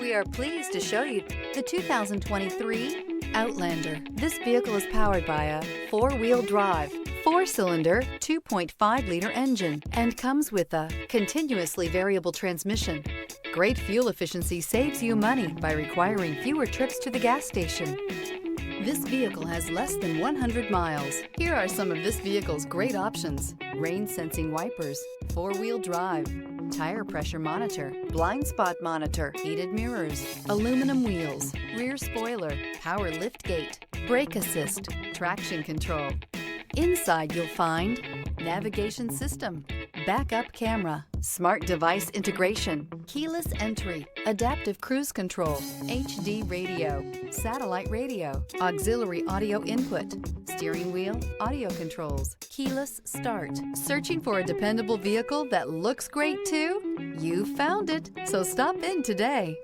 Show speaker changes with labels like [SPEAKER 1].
[SPEAKER 1] We are pleased to show you the 2023 Outlander. This vehicle is powered by a four-wheel drive, four-cylinder, 2.5-liter engine and comes with a continuously variable transmission. Great fuel efficiency saves you money by requiring fewer trips to the gas station. This vehicle has less than 100 miles. Here are some of this vehicle's great options: rain-sensing wipers, four-wheel drive, tire pressure monitor, blind spot monitor, heated mirrors, aluminum wheels, rear spoiler, power liftgate, brake assist, traction control. Inside you'll find navigation system, backup camera, smart device integration, keyless entry, adaptive cruise control, HD radio, satellite radio, auxiliary audio input, steering wheel audio controls, keyless start. Searching for a dependable vehicle that looks great too? You found it, so stop in today.